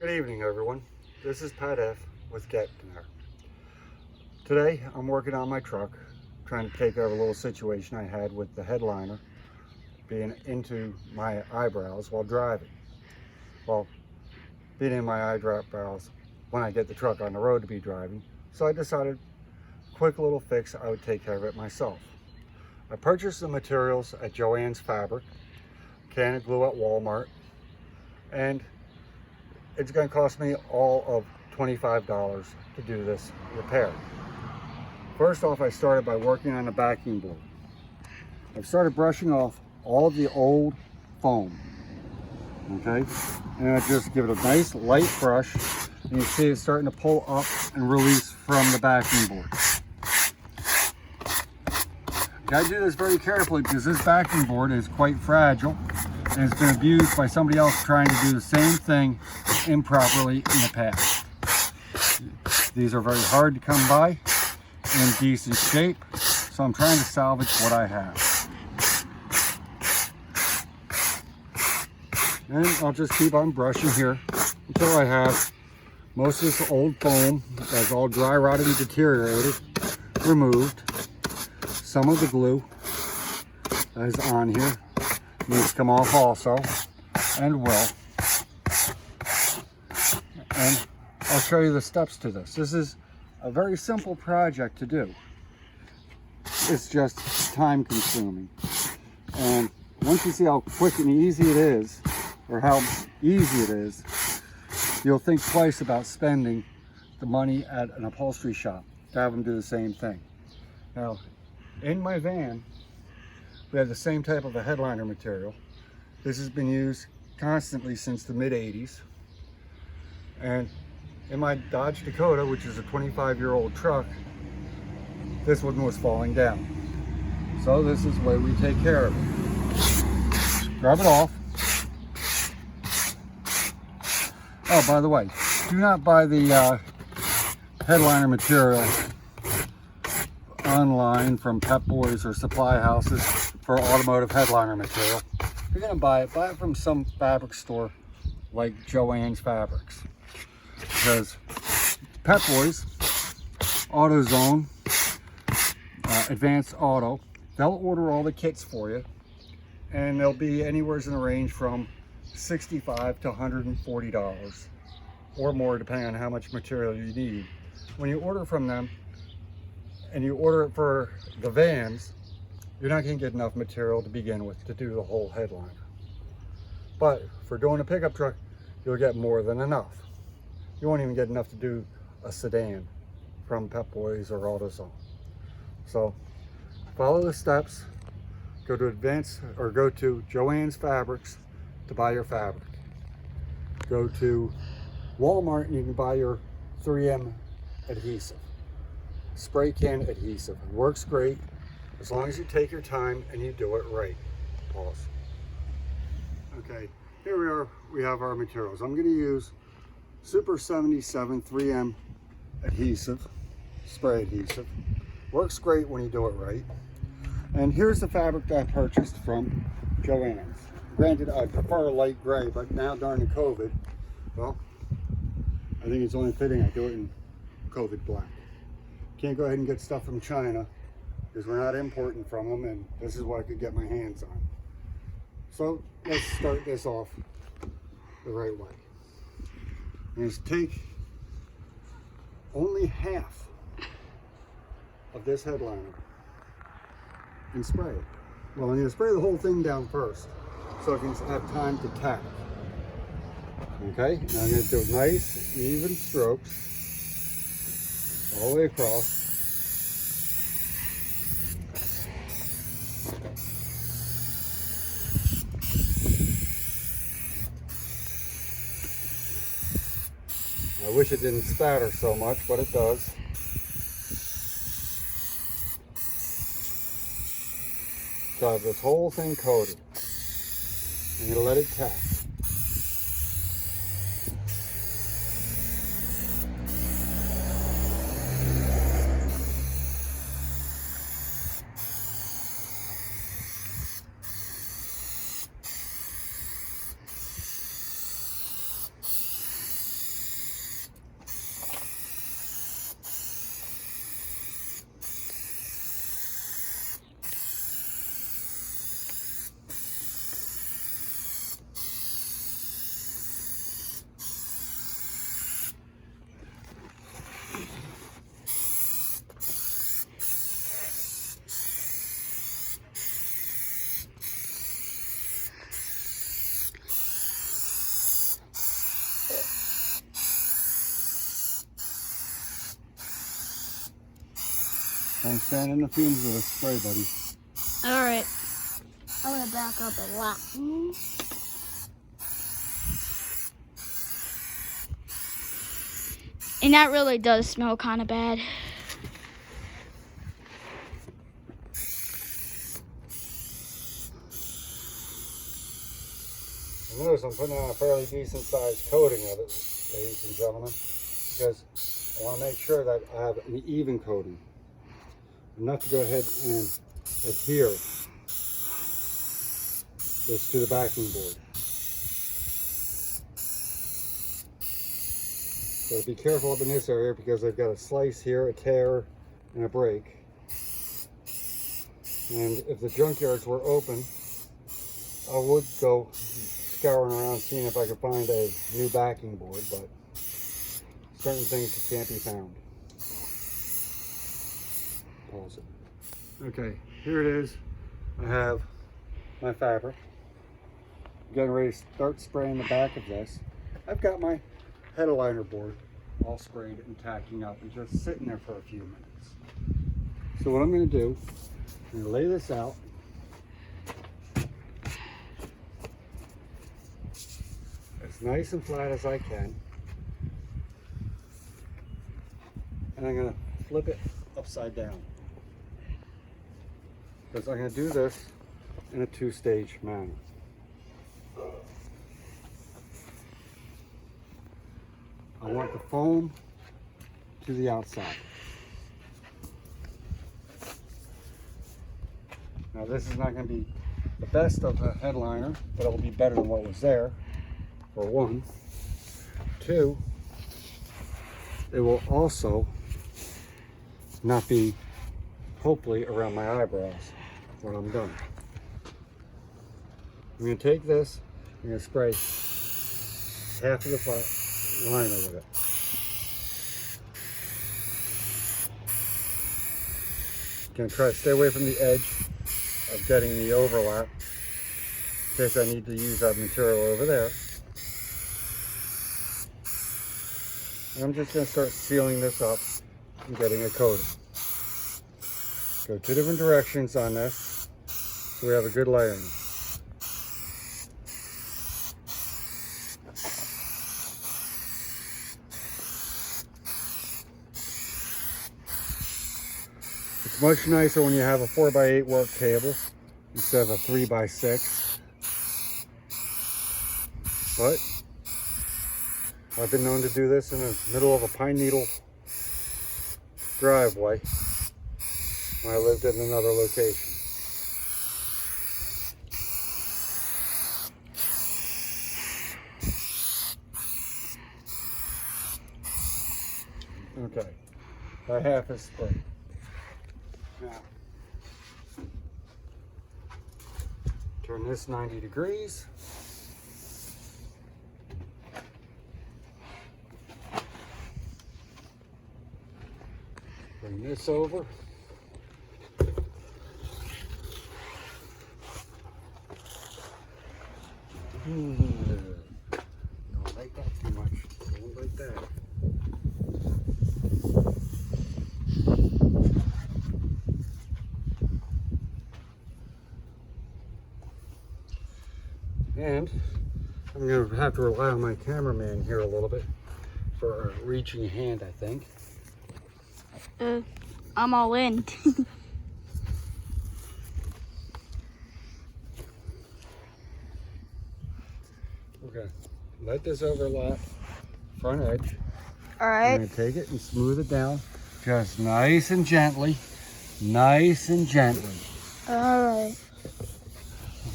Good evening, everyone. This is Pat F. with Getner. Today, I'm working on my truck, trying to take care of a little situation I had with the headliner being into my eyebrows while driving. Well, being in my eyebrows when I get the truck on the road to be driving, so I decided, quick little fix, I would take care of it myself. I purchased the materials at Joann's Fabric, can of glue at Walmart, and it's going to cost me all of $25 to do this repair. First off, I started by working on the backing board. I've started brushing off all of the old foam, okay? And I just give it a nice light brush, and you see it's starting to pull up and release from the backing board. You gotta do this very carefully because this backing board is quite fragile and it's been abused by somebody else trying to do the same thing improperly in the past. These are very hard to come by in decent shape, so I'm trying to salvage what I have. And I'll just keep on brushing here until I have most of this old foam that's all dry rotted and deteriorated removed. Some of the glue that is on here needs to come off also, and will. And I'll show you the steps to this. This is a very simple project to do. It's just time consuming. And once you see how quick and easy it is, or how easy it is, you'll think twice about spending the money at an upholstery shop to have them do the same thing. Now, in my van, we have the same type of a headliner material. This has been used constantly since the mid-80s. And in my Dodge Dakota, which is a 25-year-old truck, this one was falling down. So this is the way we take care of it. Grab it off. Oh, by the way, do not buy the headliner material online from Pep Boys or supply houses for automotive headliner material. If you're going to buy it from some fabric store like Joann's Fabrics. Because Pep Boys, AutoZone, Advanced Auto, they'll order all the kits for you, and they'll be anywhere in the range from $65 to $140 or more, depending on how much material you need. When you order from them and you order it for the vans, you're not going to get enough material to begin with to do the whole headliner. But for doing a pickup truck, you'll get more than enough. You won't even get enough to do a sedan from Pep Boys or AutoZone. So follow the steps. Go to Joann's Fabrics to buy your fabric. Go to Walmart and you can buy your 3M adhesive, spray can adhesive. It works great as long as you take your time and you do it right. Pause. Okay, here we are. We have our materials. I'm going to use Super 77 3M adhesive, spray adhesive. Works great when you do it right. And here's the fabric that I purchased from Joann's. Granted, I prefer a light gray, but now during the COVID, well, I think it's only fitting I do it in COVID black. Can't go ahead and get stuff from China because we're not importing from them, and this is what I could get my hands on. So let's start this off the right way. And just take only half of this headliner and spray it. Well, I'm going to spray the whole thing down first so I can have time to tack. Okay, now I'm going to do nice, even strokes all the way across. I wish it didn't spatter so much, but it does. So I have this whole thing coated. I'm going to let it tack. Don't stand in the fumes of the spray, buddy. All right. I'm gonna back up a lot. And that really does smell kind of bad. Notice I'm putting on a fairly decent sized coating of it, ladies and gentlemen, because I want to make sure that I have an even coating. Enough to go ahead and adhere this to the backing board. So be careful up in this area because I've got a slice here, a tear, and a break. And if the junkyards were open, I would go scouring around seeing if I could find a new backing board, but certain things that can't be found. Pause it. Okay, here it is. I have my fabric. I'm getting ready to start spraying the back of this. I've got my head aligner board all sprayed and tacking up and just sitting there for a few minutes. So what I'm going to do, I'm going to lay this out. As nice and flat as I can. And I'm going to flip it upside down. Because I'm going to do this in a two-stage manner. I want the foam to the outside. Now this is not going to be the best of the headliner, but it will be better than what was there, for one. Two, it will also not be, hopefully, around my eyebrows when I'm done. I'm going to take this, I'm going to spray half of the liner with it. Going to try to stay away from the edge of getting the overlap in case I need to use that material over there. And I'm just going to start sealing this up and getting a coating. Go two different directions on this so we have a good layering. It's much nicer when you have a 4x8 work table instead of a 3x6. But I've been known to do this in the middle of a pine needle driveway when I lived in another location. Okay, that half is sprayed. Now, turn this 90 degrees. Bring this over. Don't like that too much. Don't like that. And I'm going to have to rely on my cameraman here a little bit for a reaching hand, I think. I'm all in. Okay, let this overlap front edge. All right. I'm going to take it and smooth it down just nice and gently. Nice and gently. All right.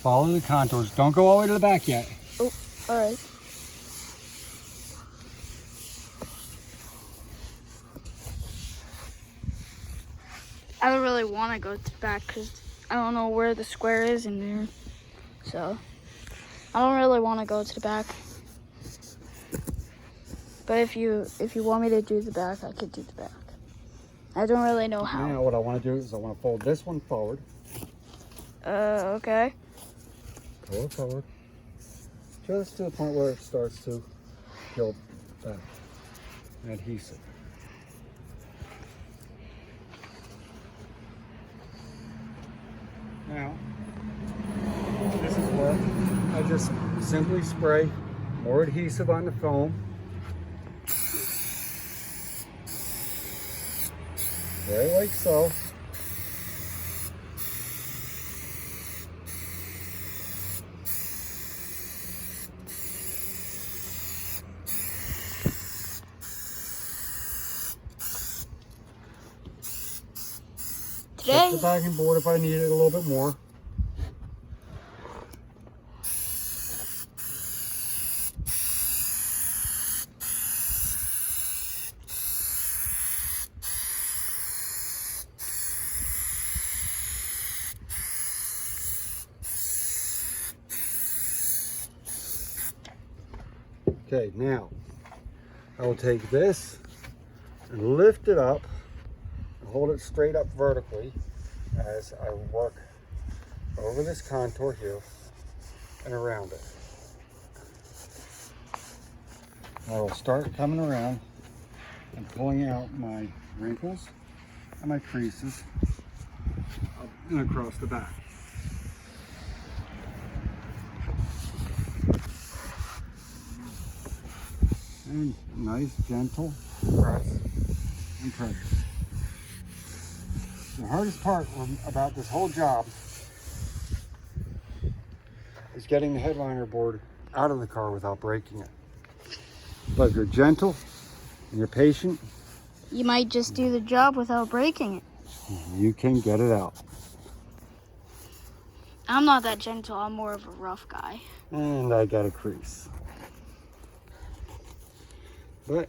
Follow the contours. Don't go all the way to the back yet. Oh, all right. I don't really want to go to the back because I don't know where the square is in there. So I don't really want to go to the back. But if you want me to do the back, I could do the back. I don't really know how. Now what I want to do is I want to fold this one forward. Okay. Pull it forward. Just to the point where it starts to peel back. Adhesive. Now, this is where I just simply spray more adhesive on the foam. Right like so. Check the backing board if I need it a little bit more. Okay, now I will take this and lift it up and hold it straight up vertically as I work over this contour here and around it. I will start coming around and pulling out my wrinkles and my creases up and across the back. And nice, gentle press and pressure. The hardest part about this whole job is getting the headliner board out of the car without breaking it. But if you're gentle and you're patient, you might just do the job without breaking it. You can get it out. I'm not that gentle. I'm more of a rough guy. And I got a crease. But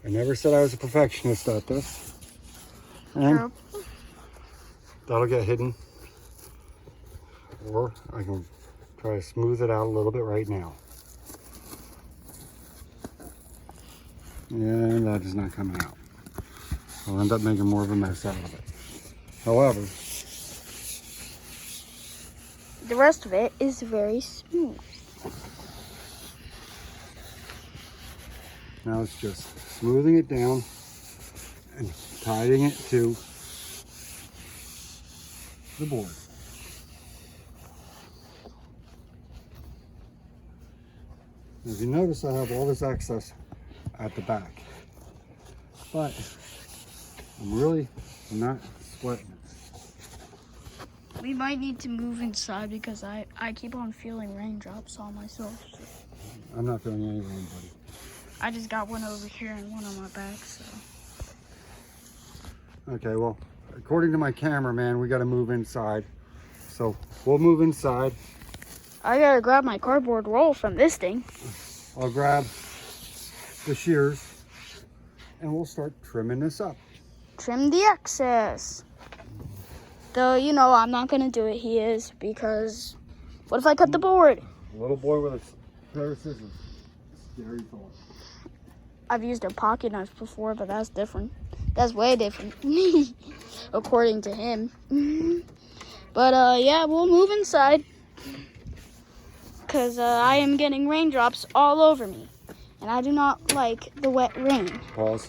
I never said I was a perfectionist at this. And True. that'll get hidden. Or I can try to smooth it out a little bit right now. And that is not coming out. I'll end up making more of a mess out of it. However, the rest of it is very smooth. now it's just smoothing it down and tidying it to the board. As you notice, I have all this excess at the back, but I'm really not sweating it. We might need to move inside because I keep on feeling raindrops on myself. So. I'm not feeling any rain, buddy. I just got one over here and one on my back, so. Okay, well, according to my cameraman, we got to move inside. So we'll move inside. I gotta grab my cardboard roll from this thing. I'll grab the shears and we'll start trimming this up. Trim the excess. Though, you know, I'm not gonna do it. He is, because what if I cut the board? A little boy with a pair of scissors. Scary thought. I've used a pocket knife before, but that's different. That's way different, according to him. But yeah, we'll move inside because I am getting raindrops all over me, and I do not like the wet rain. Pause.